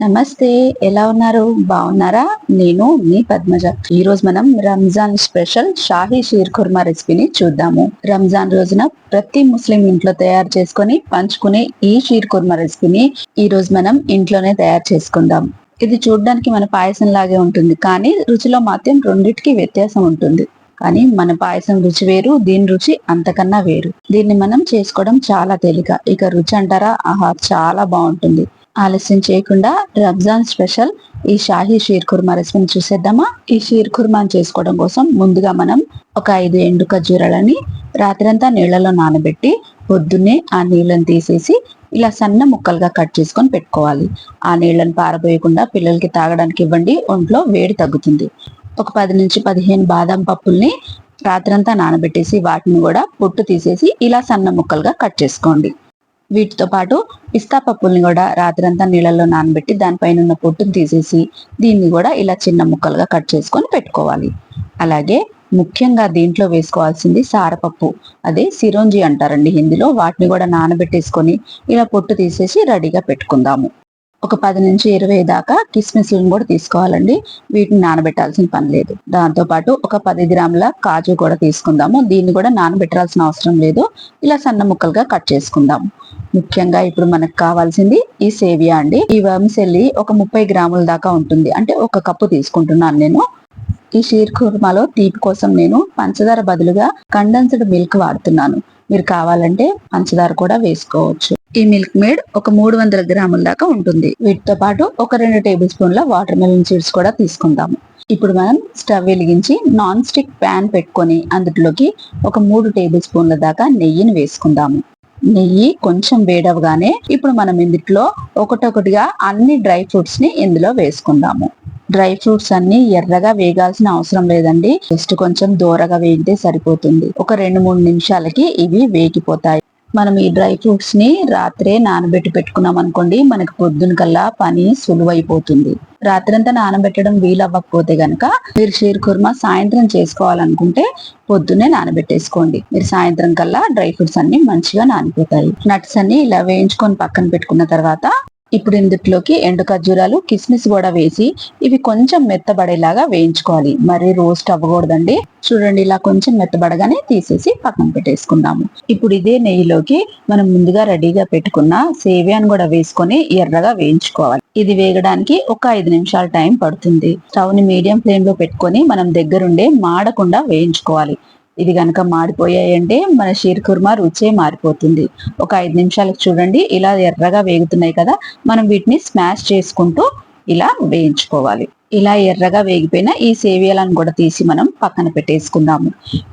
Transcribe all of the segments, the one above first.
నమస్తే, ఎలా ఉన్నారు? బాగున్నారా? నేను మీ పద్మజ. ఈ రోజు మనం రంజాన్ స్పెషల్ షాహీ షీర్ కుర్మా రెసిపీని చూద్దాము. రంజాన్ రోజున ప్రతి ముస్లిం ఇంట్లో తయారు చేసుకొని పంచుకునే ఈ షీర్ కుర్మా రెసిపీని ఈ రోజు మనం ఇంట్లోనే తయారు చేసుకుందాం. ఇది చూడడానికి మన పాయసం లాగే ఉంటుంది, కానీ రుచిలో మాత్రం రెండిటికి వ్యత్యాసం ఉంటుంది. కానీ మన పాయసం రుచి వేరు, దీని రుచి అంతకన్నా వేరు. దీన్ని మనం చేసుకోవడం చాలా తేలిక. ఇక రుచి అంటారా, ఆహా, చాలా బాగుంటుంది. ఆలస్యం చేయకుండా రంజాన్ స్పెషల్ ఈ షాహీ షీర్ కుర్మా రెసిపీని చూసేద్దామా? ఈ షీర్ కుర్మాని చేసుకోవడం కోసం ముందుగా మనం ఒక 5 ఎండు ఖర్జూరాలని రాత్రంతా నీళ్లలో నానబెట్టి పొద్దున్నే ఆ నీళ్ళని తీసేసి ఇలా సన్న ముక్కలుగా కట్ చేసుకొని పెట్టుకోవాలి. ఆ నీళ్లను పారబోయకుండా పిల్లలకి తాగడానికి ఇవ్వండి, ఒంట్లో వేడి తగ్గుతుంది. ఒక 10 నుంచి 15 బాదం పప్పుల్ని రాత్రంతా నానబెట్టేసి వాటిని కూడా పొట్టు తీసేసి ఇలా సన్న ముక్కలుగా కట్ చేసుకోండి. వీటితో పాటు పిస్తా పప్పుల్ని కూడా రాత్రంతా నీళ్ళల్లో నానబెట్టి దానిపైన ఉన్న పొట్టును తీసేసి దీన్ని కూడా ఇలా చిన్న ముక్కలుగా కట్ చేసుకొని పెట్టుకోవాలి. అలాగే ముఖ్యంగా దీంట్లో వేసుకోవాల్సింది సారపప్పు, అదే సిరోంజి అంటారండి హిందీలో. వాటిని కూడా నానబెట్టేసుకొని ఇలా పొట్టు తీసేసి రెడీగా పెట్టుకుందాము. ఒక 10 నుంచి 20 దాకా కిస్మిస్లను కూడా తీసుకోవాలండి. వీటిని నానబెట్టాల్సిన పని లేదు. దాంతో పాటు ఒక 10 గ్రాముల కాజు కూడా తీసుకుందాము. దీన్ని కూడా నానబెట్టాల్సిన అవసరం లేదు. ఇలా సన్న ముక్కలుగా కట్ చేసుకుందాము. ముఖ్యంగా ఇప్పుడు మనకు కావాల్సింది ఈ సేవియా అండి. ఈ వర్మిసెల్లి ఒక 30 గ్రాముల దాకా ఉంటుంది, అంటే 1 కప్పు తీసుకుంటున్నాను నేను. ఈ షీర్ కుర్మాలో తీపి కోసం నేను పంచదార బదులుగా కండెన్స్డ్ మిల్క్ వాడుతున్నాను. మీరు కావాలంటే పంచదార కూడా వేసుకోవచ్చు. ఈ మిల్క్ మేడ్ ఒక 300 గ్రాముల దాకా ఉంటుంది. వీటితో పాటు ఒక 2 టేబుల్ స్పూన్ల వాటర్ మెలన్ సీడ్స్ కూడా తీసుకుందాము. ఇప్పుడు మనం స్టవ్ వెలిగించి నాన్ స్టిక్ ప్యాన్ పెట్టుకొని అందులోకి ఒక 3 టేబుల్ స్పూన్ల దాకా నెయ్యిని వేసుకుందాము. నెయ్యి కొంచెం వేడవగానే ఇప్పుడు మనం ఇందులో ఒకటొకటిగా అన్ని డ్రై ఫ్రూట్స్ ని ఇందులో వేసుకుందాము. డ్రై ఫ్రూట్స్ అన్ని ఎర్రగా వేగాల్సిన అవసరం లేదండి, జస్ట్ కొంచెం దూరగా వేగితే సరిపోతుంది. ఒక 2-3 నిమిషాలకి ఇవి వేగిపోతాయి. మనం ఈ డ్రై ఫ్రూట్స్ ని రాత్రే నానబెట్టి పెట్టుకున్నాం అనుకోండి, మనకి పొద్దున కల్లా పని సులువైపోతుంది. రాత్రంతా నానబెట్టడం వీలవ్వకపోతే గనక మీరు షీర్ కుర్మా సాయంత్రం చేసుకోవాలనుకుంటే పొద్దున్నే నానబెట్టేసుకోండి. మీరు సాయంత్రం కల్లా డ్రై ఫ్రూట్స్ అన్ని మంచిగా నానిపోతాయి. నట్స్ అన్ని ఇలా వేయించుకొని పక్కన పెట్టుకున్న తర్వాత ఇప్పుడు ఇందులోకి ఎండు ఖర్జూరాలు, కిస్మిస్ కూడా వేసి ఇవి కొంచెం మెత్తబడేలాగా వేయించుకోవాలి. మరి రోస్ట్ అవ్వకూడదండి. చూడండి, ఇలా కొంచెం మెత్తబడగానే తీసేసి పక్కన పెట్టేసుకుందాము. ఇప్పుడు ఇదే నెయ్యిలోకి మనం ముందుగా రెడీగా పెట్టుకున్న సేవియాను కూడా వేసుకొని ఎర్రగా వేయించుకోవాలి. ఇది వేగడానికి ఒక 5 నిమిషాల టైం పడుతుంది. స్టవ్ ని మీడియం ఫ్లేమ్ లో పెట్టుకొని మనం దగ్గరుండే మాడకుండా వేయించుకోవాలి. ఇది కనుక మాడిపోయాయంటే మన షీర్ కుర్మా రుచే మారిపోతుంది. ఒక 5 నిమిషాలకు చూడండి, ఇలా ఎర్రగా వేగుతున్నాయి కదా, మనం వీటిని స్మాష్ చేసుకుంటూ ఇలా వేయించుకోవాలి. ఇలా ఎర్రగా వేగిపోయిన ఈ సేవియాలను కూడా తీసి మనం పక్కన పెట్టేసుకుందాము.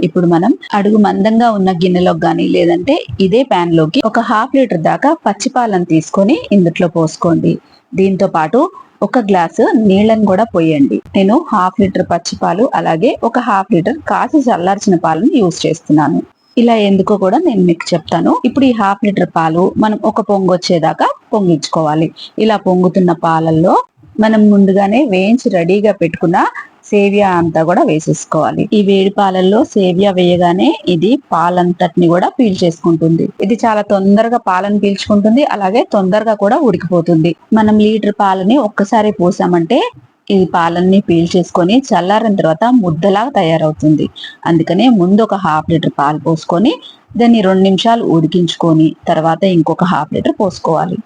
ఇప్పుడు మనం అడుగు మందంగా ఉన్న గిన్నెలోకి కానీ లేదంటే ఇదే ప్యాన్ లోకి ఒక 1/2 లీటర్ దాకా పచ్చిపాలను తీసుకొని ఇందులో పోసుకోండి. దీంతో పాటు 1 గ్లాసు నీళ్ళని కూడా పోయండి. నేను 1/2 లీటర్ పచ్చిపాలు అలాగే ఒక 1/2 లీటర్ కాచి చల్లార్చిన పాలను యూజ్ చేస్తున్నాను. ఇలా ఎందుకో కూడా నేను మీకు చెప్తాను. ఇప్పుడు ఈ 1/2 లీటర్ పాలు మనం ఒక పొంగు వచ్చేదాకా పొంగించుకోవాలి. ఇలా పొంగుతున్న పాలల్లో మనం ముందుగానే వేయించి రెడీగా పెట్టుకున్న సేవియా అంతా కూడా వేసేసుకోవాలి. ఈ వేడి పాలల్లో సేవియా వేయగానే ఇది పాలంతటిని కూడా పీల్చేసుకుంటుంది. ఇది చాలా తొందరగా పాలను పీల్చుకుంటుంది, అలాగే తొందరగా కూడా ఉడికిపోతుంది. మనం లీటర్ పాలని ఒక్కసారి పోసామంటే ఈ పాలన్నీ పీల్చేసుకొని చల్లారిన తర్వాత ముద్దలాగా తయారవుతుంది. అందుకనే ముందు ఒక 1/2 లీటర్ పాలు పోసుకొని దాన్ని 2 నిమిషాలు ఉడికించుకొని తర్వాత ఇంకొక 1/2 లీటర్ పోసుకోవాలి.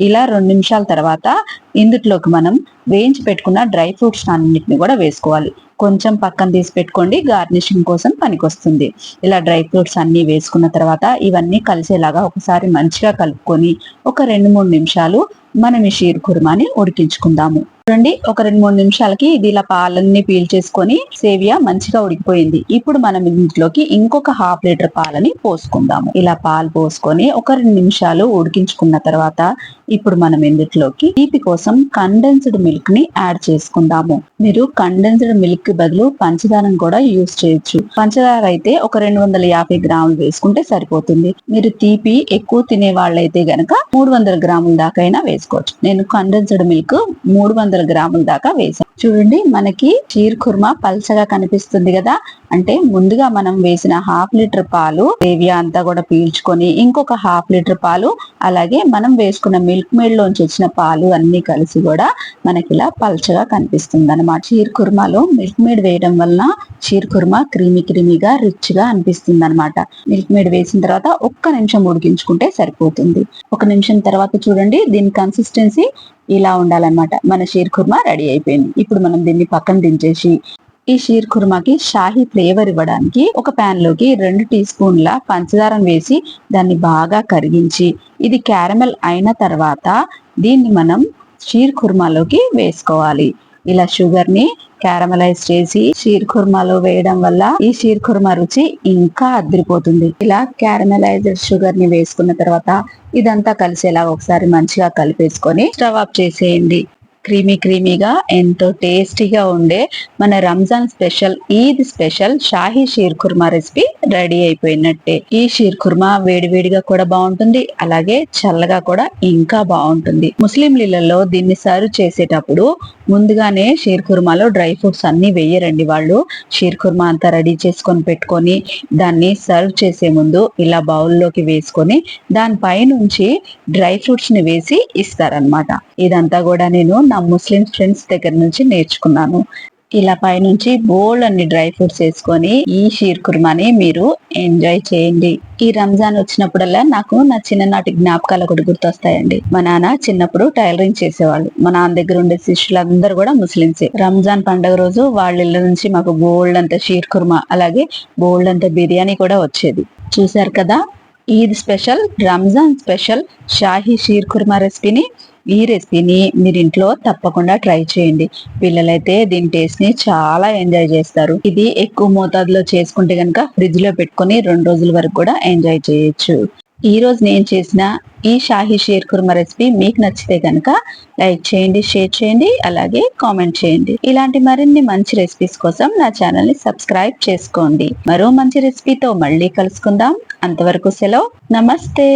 ఇలా 2 నిమిషాల తర్వాత ఇందులోకి మనం వేయించి పెట్టుకున్న డ్రై ఫ్రూట్స్ అన్నిటిని కూడా వేసుకోవాలి. కొంచెం పక్కన తీసి పెట్టుకోండి, గార్నిషింగ్ కోసం పనికొస్తుంది. ఇలా డ్రై ఫ్రూట్స్ అన్ని వేసుకున్న తర్వాత ఇవన్నీ కలిసేలాగా ఒకసారి మంచిగా కలుపుకొని ఒక 2-3 నిమిషాలు మనం ఈ షీర్ కుర్మాని ఉడికించుకుందాము. చూడండి, ఒక 2-3 నిమిషాలకి ఇది ఇలా పాలన్నీ పీల్చేసుకొని సేవియా మంచిగా ఉడికిపోయింది. ఇప్పుడు మనం ఇంట్లోకి ఇంకొక 1/2 లీటర్ పాలని పోసుకుందాము. ఇలా పాలు పోసుకొని ఒక 2 నిమిషాలు ఉడికించుకున్న తర్వాత ఇప్పుడు మనం ఇందులోకి తీపి కోసం కండెన్స్డ్ మిల్క్ ని యాడ్ చేసుకుందాము. మీరు కండెన్స్డ్ మిల్క్ బదులు పంచదారను కూడా యూజ్ చేయొచ్చు. పంచదార అయితే ఒక 250 గ్రాములు వేసుకుంటే సరిపోతుంది. మీరు తీపి ఎక్కువ తినే వాళ్ళైతే గనక 300 గ్రాముల దాకైనా వేసుకోవచ్చు. నేను కండెన్స్డ్ మిల్క్ 300 గ్రాముల దాకా వేసాను. చూడండి, మనకి షీర్ కుర్మా పల్చగా కనిపిస్తుంది కదా, అంటే ముందుగా మనం వేసిన 1/2 లీటర్ పాలు సేవియా అంతా కూడా పీల్చుకొని ఇంకొక 1/2 లీటర్ పాలు అలాగే మనం వేసుకున్న మిల్క్ మేడ్ లోంచి వచ్చిన పాలు అన్ని కలిసి కూడా మనకి ఇలా పల్చగా కనిపిస్తుంది అనమాట. షీర్ కుర్మాలో మిల్క్ మేడ్ వేయడం వలన షీర్ కుర్మా క్రీమీగా రిచ్ గా అనిపిస్తుంది అనమాట. మిల్క్ మేడ్ వేసిన తర్వాత ఒక్క నిమిషం ఉడికించుకుంటే సరిపోతుంది. ఒక నిమిషం తర్వాత చూడండి, దీని కన్సిస్టెన్సీ ఇలా ఉండాలన్నమాట. మన షీర్ కుర్మా రెడీ అయిపోయింది. ఇప్పుడు మనం దీన్ని పక్కన దించేసి ఈ షీర్ కుర్మాకి షాహీ ఫ్లేవర్ ఇవ్వడానికి ఒక ప్యాన్ లోకి 2 టీ స్పూన్ల పంచదారం వేసి దాన్ని బాగా కరిగించి ఇది క్యారమెల్ అయిన తర్వాత దీన్ని మనం షీర్ కుర్మాలోకి వేసుకోవాలి. ఇలా షుగర్ ని క్యారమలైజ్ చేసి షీర్ కుర్మాలో వేయడం వల్ల ఈ షీర్ కుర్మా రుచి ఇంకా అదిరిపోతుంది. ఇలా క్యారమలైజ్డ్ షుగర్ ని వేసుకున్న తర్వాత ఇదంతా కలిసేలా ఒకసారి మంచిగా కలిపేసుకొని స్టవ్ ఆఫ్ చేసేయండి. క్రీమీగా ఎంతో టేస్టీగా ఉండే మన Ramzan special, Eid special Shahi sheer khurma recipe ready అయిపోయినట్టే. ఈ షీర్ కుర్మా వేడివేడిగా కూడా బాగుంటుంది, అలాగే చల్లగా కూడా ఇంకా బాగుంటుంది. ముస్లింలలో దీన్ని సర్వ్ చేసేటప్పుడు ముందుగానే షీర్ కుర్మాలో డ్రై ఫ్రూట్స్ అన్ని వేయరండి. వాళ్ళు షీర్ కుర్మా అంతా రెడీ చేసుకొని పెట్టుకొని దాన్ని సర్వ్ చేసే ముందు ఇలా బౌల్లోకి వేసుకొని దానిపై నుంచి డ్రై ఫ్రూట్స్ ని వేసి ఇస్తారనమాట. ఇదంతా కూడా నేను నా ముస్లిం ఫ్రెండ్స్ దగ్గర నుంచి నేర్చుకున్నాను. ఇలా పైనుంచి బోల్డ్ అన్ని డ్రై ఫ్రూట్స్ వేసుకొని ఈ షీర్ కుర్మాని మీరు ఎంజాయ్ చేయండి. ఈ రంజాన్ వచ్చినప్పుడల్లా నాకు నా చిన్ననాటి జ్ఞాపకాలు ఒకటి గుర్తొస్తాయండి. మా నాన్న చిన్నప్పుడు టైలరింగ్ చేసేవాళ్ళు. మా నాన్న దగ్గర ఉండే శిష్యులందరూ కూడా ముస్లింసే. రంజాన్ పండుగ రోజు వాళ్ళ ఇళ్ళ నుంచి మాకు బోల్డ్ అంత షీర్ కుర్మా, అలాగే బోల్డ్ అంత బిర్యానీ కూడా వచ్చేది. చూసారు కదా, ఈద్ స్పెషల్, రంజాన్ స్పెషల్ షాహీ షీర్ కుర్మా రెసిపీని. ఈ రెసిపీని మీరు ఇంట్లో తప్పకుండా ట్రై చేయండి. పిల్లలైతే దీని టేస్ట్ ని చాలా ఎంజాయ్ చేస్తారు. ఇది ఎక్కువ మోతాదులో చేసుకుంటే కనుక ఫ్రిడ్జ్ లో పెట్టుకుని 2 రోజుల వరకు కూడా ఎంజాయ్ చేయొచ్చు. ఈ రోజు నేను చేసిన ఈ షాహీ షీర్ కుర్మా రెసిపీ మీకు నచ్చితే కనుక లైక్ చేయండి, షేర్ చేయండి, అలాగే కామెంట్ చేయండి. ఇలాంటి మరిన్ని మంచి రెసిపీస్ కోసం నా ఛానల్ ని సబ్స్క్రైబ్ చేసుకోండి. మరో మంచి రెసిపీతో మళ్ళీ కలుసుకుందాం. అంతవరకు సెలవు. నమస్తే.